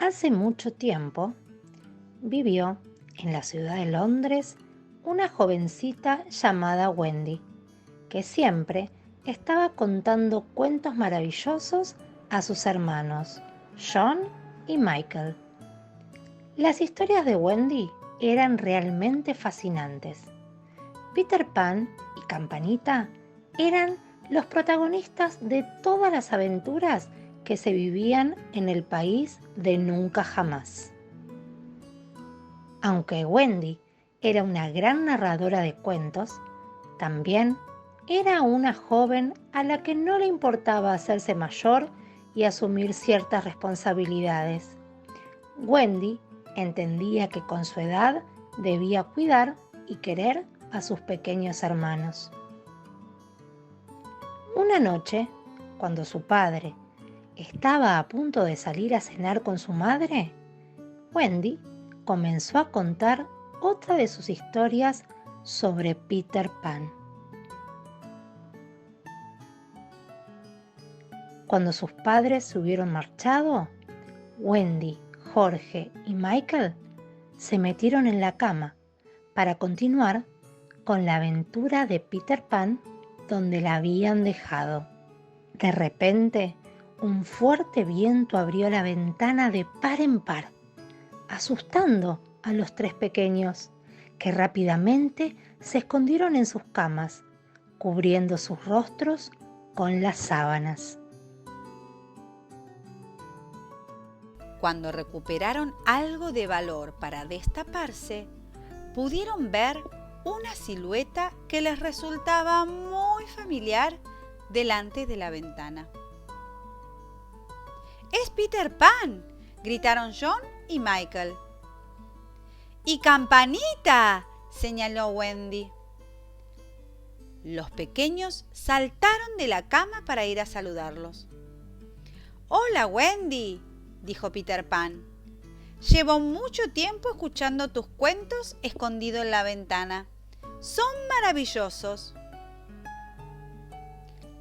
Hace mucho tiempo vivió en la ciudad de Londres una jovencita llamada Wendy, que siempre estaba contando cuentos maravillosos a sus hermanos, John y Michael. Las historias de Wendy eran realmente fascinantes. Peter Pan y Campanita eran los protagonistas de todas las aventuras que se vivían en el país de nunca jamás. Aunque Wendy era una gran narradora de cuentos, también era una joven a la que no le importaba hacerse mayor y asumir ciertas responsabilidades. Wendy entendía que con su edad debía cuidar y querer a sus pequeños hermanos. Una noche, cuando su padre estaba a punto de salir a cenar con su madre, Wendy comenzó a contar otra de sus historias sobre Peter Pan. Cuando sus padres se hubieron marchado, Wendy, Jorge y Michael se metieron en la cama para continuar con la aventura de Peter Pan donde la habían dejado. De repente, un fuerte viento abrió la ventana de par en par, asustando a los tres pequeños, que rápidamente se escondieron en sus camas, cubriendo sus rostros con las sábanas. Cuando recuperaron algo de valor para destaparse, pudieron ver una silueta que les resultaba muy familiar delante de la ventana. ¡Es Peter Pan!, gritaron John y Michael. ¡Y Campanita!, señaló Wendy. Los pequeños saltaron de la cama para ir a saludarlos. «Hola, Wendy», dijo Peter Pan. «Llevo mucho tiempo escuchando tus cuentos escondido en la ventana. Son maravillosos».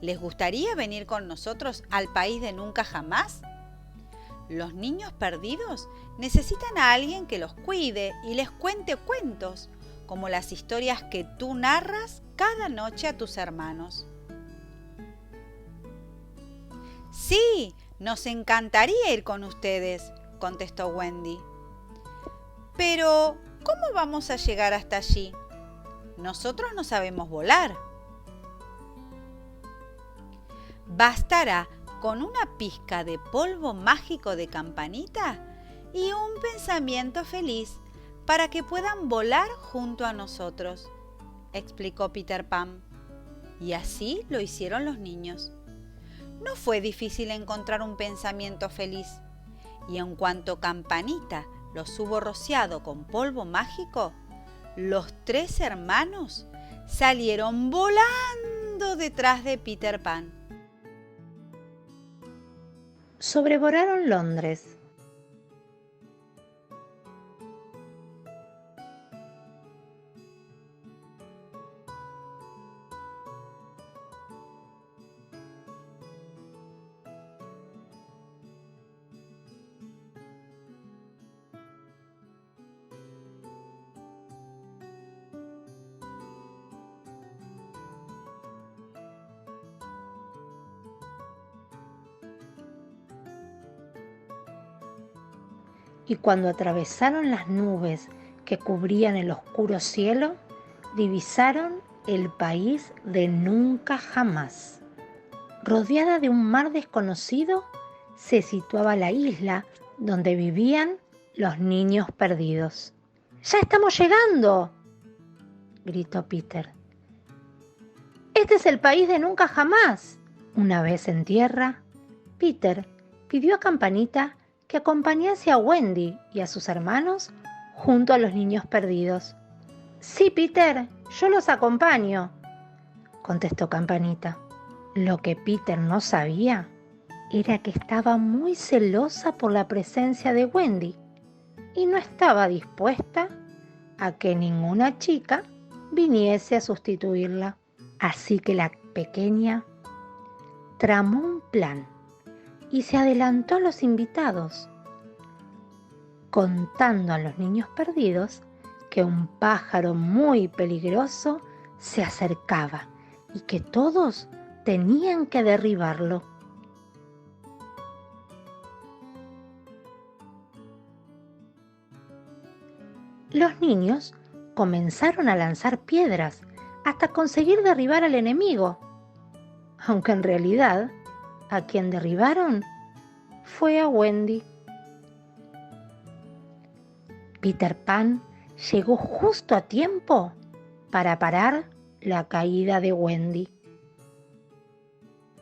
¿Les gustaría venir con nosotros al país de nunca jamás? Los niños perdidos necesitan a alguien que los cuide y les cuente cuentos, como las historias que tú narras cada noche a tus hermanos. «Sí, nos encantaría ir con ustedes», contestó Wendy. «Pero, ¿cómo vamos a llegar hasta allí? Nosotros no sabemos volar». «Bastará con una pizca de polvo mágico de Campanita y un pensamiento feliz para que puedan volar junto a nosotros», explicó Peter Pan. Y así lo hicieron los niños. No fue difícil encontrar un pensamiento feliz, y en cuanto Campanita los hubo rociado con polvo mágico, los tres hermanos salieron volando detrás de Peter Pan. Sobrevolaron Londres. Y cuando atravesaron las nubes que cubrían el oscuro cielo, divisaron el país de nunca jamás. Rodeada de un mar desconocido, se situaba la isla donde vivían los niños perdidos. «¡Ya estamos llegando!», gritó Peter. «Este es el país de nunca jamás». Una vez en tierra, Peter pidió a Campanita que acompañase a Wendy y a sus hermanos junto a los niños perdidos. «Sí, Peter, yo los acompaño», contestó Campanita. Lo que Peter no sabía era que estaba muy celosa por la presencia de Wendy y no estaba dispuesta a que ninguna chica viniese a sustituirla. Así que la pequeña tramó un plan y se adelantó a los invitados. contando a los niños perdidos que un pájaro muy peligroso se acercaba y que todos tenían que derribarlo. Los niños comenzaron a lanzar piedras hasta conseguir derribar al enemigo, aunque en realidad a quien derribaron fue a Wendy. Peter Pan llegó justo a tiempo para parar la caída de Wendy.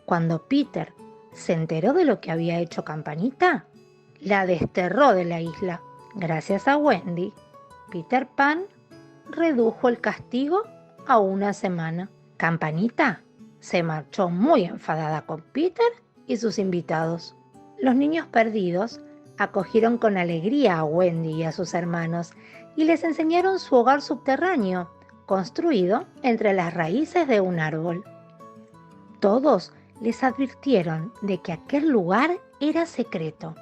Cuando Peter se enteró de lo que había hecho Campanita, la desterró de la isla. Gracias a Wendy, Peter Pan redujo el castigo a 1 semana. Campanita se marchó muy enfadada con Peter y sus invitados. Los niños perdidos acogieron con alegría a Wendy y a sus hermanos y les enseñaron su hogar subterráneo, construido entre las raíces de un árbol. Todos les advirtieron de que aquel lugar era secreto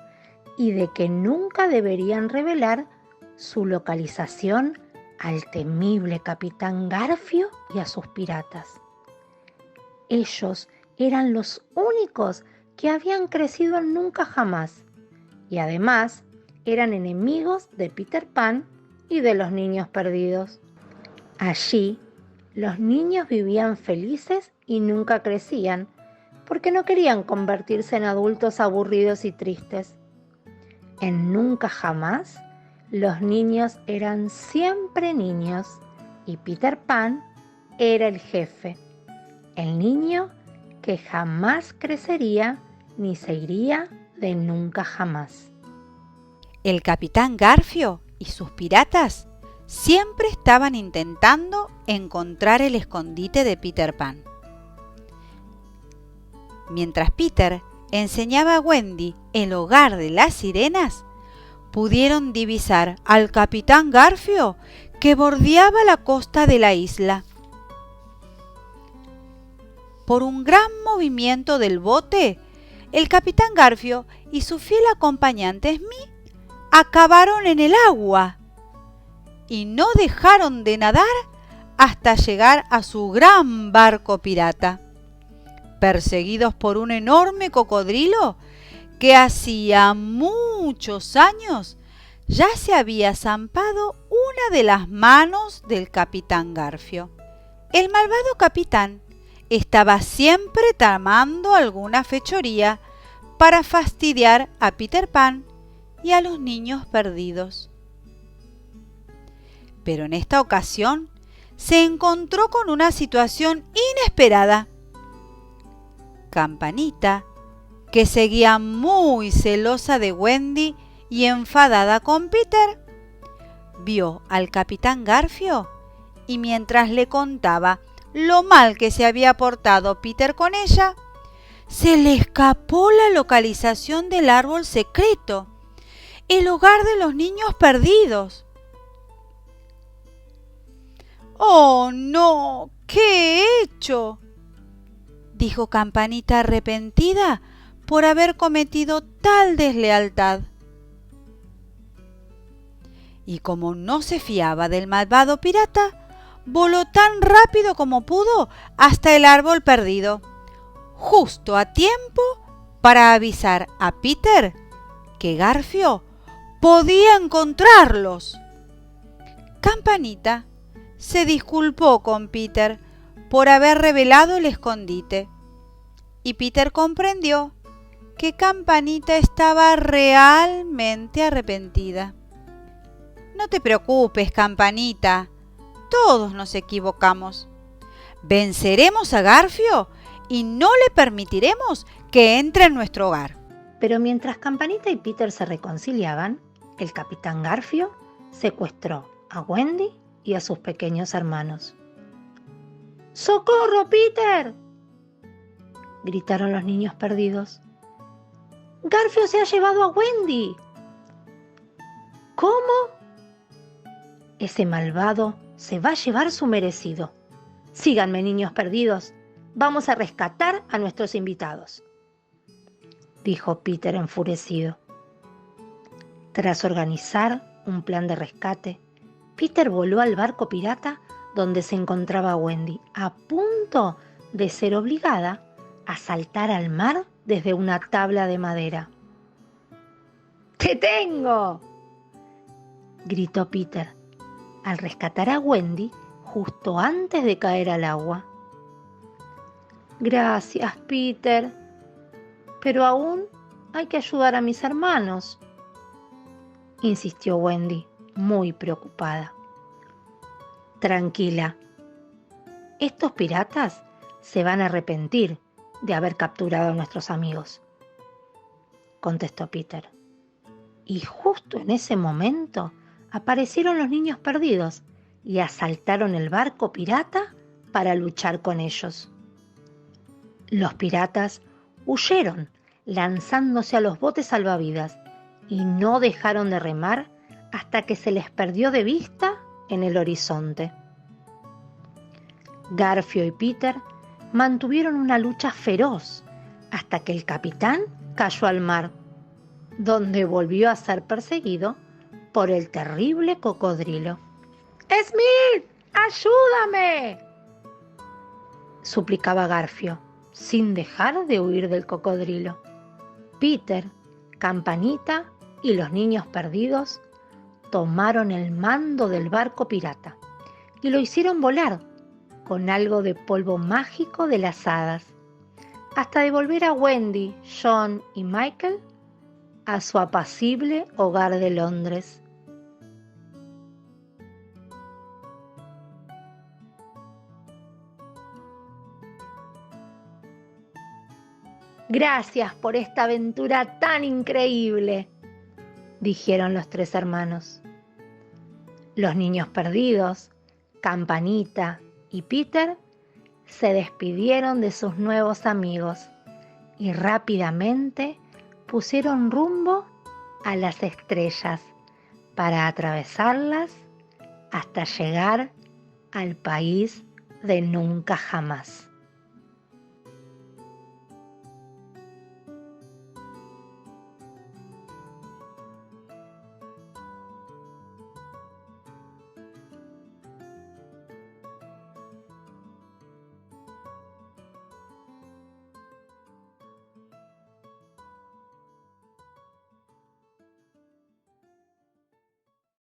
y de que nunca deberían revelar su localización al temible Capitán Garfio y a sus piratas. Ellos eran los únicos que habían crecido en Nunca Jamás y además eran enemigos de Peter Pan y de los niños perdidos. Allí, los niños vivían felices y nunca crecían porque no querían convertirse en adultos aburridos y tristes. En Nunca Jamás, los niños eran siempre niños y Peter Pan era el jefe, el niño que jamás crecería ni se iría de Nunca Jamás. El Capitán Garfio y sus piratas siempre estaban intentando encontrar el escondite de Peter Pan. Mientras Peter enseñaba a Wendy el hogar de las sirenas, pudieron divisar al Capitán Garfio que bordeaba la costa de la isla. Por un gran movimiento del bote, el Capitán Garfio y su fiel acompañante Smee acabaron en el agua y no dejaron de nadar hasta llegar a su gran barco pirata, perseguidos por un enorme cocodrilo que hacía muchos años ya se había zampado una de las manos del Capitán Garfio. El malvado capitán estaba siempre tramando alguna fechoría para fastidiar a Peter Pan y a los niños perdidos. Pero en esta ocasión se encontró con una situación inesperada. Campanita, que seguía muy celosa de Wendy y enfadada con Peter, vio al Capitán Garfio y mientras le contaba lo mal que se había portado Peter con ella, se le escapó la localización del árbol secreto, el hogar de los niños perdidos. ¡Oh, no! ¿Qué he hecho?, dijo Campanita arrepentida por haber cometido tal deslealtad. Y como no se fiaba del malvado pirata, voló tan rápido como pudo hasta el árbol perdido, justo a tiempo para avisar a Peter que Garfio podía encontrarlos. Campanita se disculpó con Peter por haber revelado el escondite, y Peter comprendió que Campanita estaba realmente arrepentida. No te preocupes, Campanita, todos nos equivocamos. Venceremos a Garfio y no le permitiremos que entre en nuestro hogar. Pero mientras Campanita y Peter se reconciliaban, el Capitán Garfio secuestró a Wendy y a sus pequeños hermanos. ¡Socorro, Peter!, gritaron los niños perdidos. ¡Garfio se ha llevado a Wendy! ¿Cómo? Ese malvado se va a llevar su merecido. Síganme, niños perdidos. Vamos a rescatar a nuestros invitados, dijo Peter enfurecido. Tras organizar un plan de rescate, Peter voló al barco pirata donde se encontraba Wendy, a punto de ser obligada a saltar al mar desde una tabla de madera. ¡Te tengo!, gritó Peter al rescatar a Wendy justo antes de caer al agua. Gracias, Peter, pero aún hay que ayudar a mis hermanos, insistió Wendy, muy preocupada. Tranquila, estos piratas se van a arrepentir de haber capturado a nuestros amigos, contestó Peter. Y justo en ese momento aparecieron los niños perdidos y asaltaron el barco pirata para luchar con ellos. Los piratas huyeron, lanzándose a los botes salvavidas, y no dejaron de remar hasta que se les perdió de vista en el horizonte. Garfio y Peter mantuvieron una lucha feroz hasta que el capitán cayó al mar, donde volvió a ser perseguido por el terrible cocodrilo. ¡Smith! ¡Ayúdame!, suplicaba Garfio, sin dejar de huir del cocodrilo. Peter, Campanita y los niños perdidos tomaron el mando del barco pirata y lo hicieron volar con algo de polvo mágico de las hadas, hasta devolver a Wendy, John y Michael a su apacible hogar de Londres. Gracias por esta aventura tan increíble, dijeron los tres hermanos. Los niños perdidos, Campanita y Peter se despidieron de sus nuevos amigos y rápidamente pusieron rumbo a las estrellas para atravesarlas hasta llegar al país de nunca jamás.